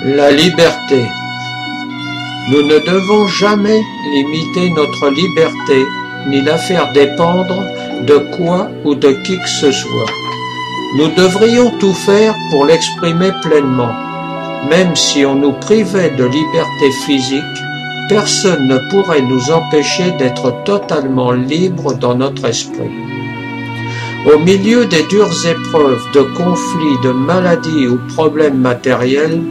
La liberté. Nous ne devons jamais limiter notre liberté, ni la faire dépendre de quoi ou de qui que ce soit. Nous devrions tout faire pour l'exprimer pleinement. Même si on nous privait de liberté physique, personne ne pourrait nous empêcher d'être totalement libres dans notre esprit. Au milieu des dures épreuves, de conflits, de maladies ou problèmes matériels,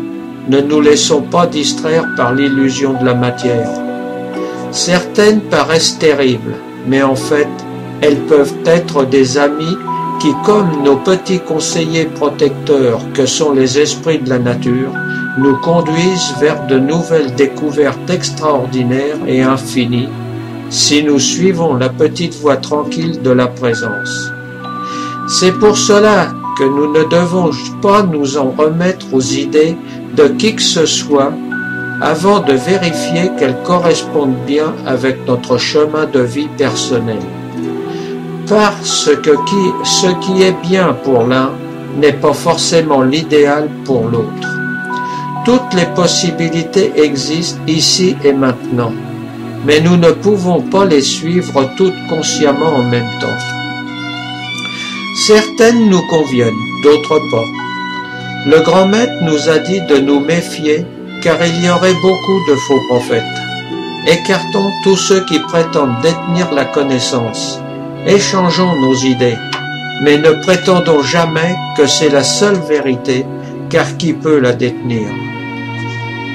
ne nous laissons pas distraire par l'illusion de la matière. Certaines paraissent terribles, mais en fait, elles peuvent être des amis qui, comme nos petits conseillers protecteurs que sont les esprits de la nature, nous conduisent vers de nouvelles découvertes extraordinaires et infinies, si nous suivons la petite voie tranquille de la présence. C'est pour cela que nous ne devons pas nous en remettre aux idées de qui que ce soit avant de vérifier qu'elles correspondent bien avec notre chemin de vie personnel. Parce que ce qui est bien pour l'un n'est pas forcément l'idéal pour l'autre. Toutes les possibilités existent ici et maintenant, mais nous ne pouvons pas les suivre toutes consciemment en même temps. Certaines nous conviennent, d'autres pas. Le grand maître nous a dit de nous méfier, car il y aurait beaucoup de faux prophètes. Écartons tous ceux qui prétendent détenir la connaissance. Échangeons nos idées, mais ne prétendons jamais que c'est la seule vérité, car qui peut la détenir?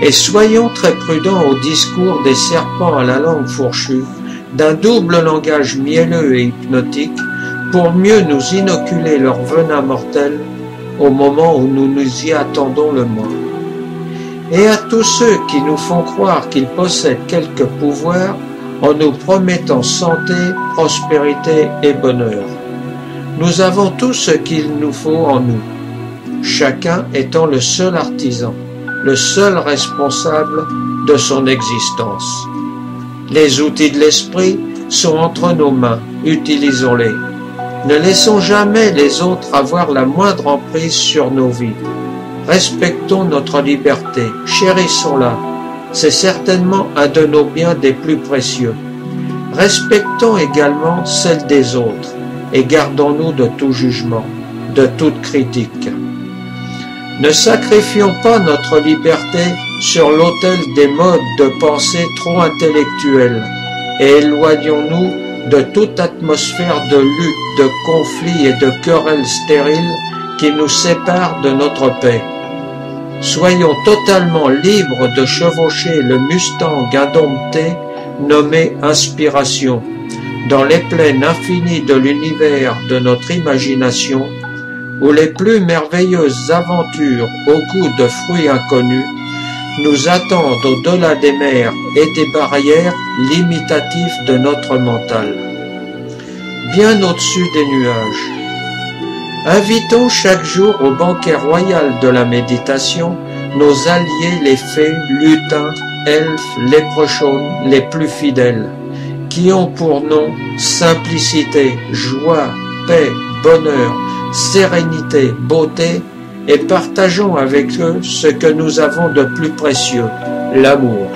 Et soyons très prudents au discours des serpents à la langue fourchue, d'un double langage mielleux et hypnotique, pour mieux nous inoculer leur venin mortel au moment où nous nous y attendons le moins. Et à tous ceux qui nous font croire qu'ils possèdent quelque pouvoir en nous promettant santé, prospérité et bonheur. Nous avons tout ce qu'il nous faut en nous, chacun étant le seul artisan, le seul responsable de son existence. Les outils de l'esprit sont entre nos mains, utilisons-les. Ne laissons jamais les autres avoir la moindre emprise sur nos vies. Respectons notre liberté, chérissons-la. C'est certainement un de nos biens des plus précieux. Respectons également celle des autres et gardons-nous de tout jugement, de toute critique. Ne sacrifions pas notre liberté sur l'autel des modes de pensée trop intellectuels et éloignons-nous de toute atmosphère de lutte, de conflit et de querelles stériles qui nous séparent de notre paix. Soyons totalement libres de chevaucher le Mustang indompté nommé inspiration, dans les plaines infinies de l'univers de notre imagination, où les plus merveilleuses aventures au goût de fruits inconnus nous attendent au-delà des mers et des barrières limitatives de notre mental. Bien au-dessus des nuages. Invitons chaque jour au banquet royal de la méditation nos alliés les fées, lutins, elfes, léprechaunes, les plus fidèles, qui ont pour nom simplicité, joie, paix, bonheur, sérénité, beauté, et partageons avec eux ce que nous avons de plus précieux, l'amour.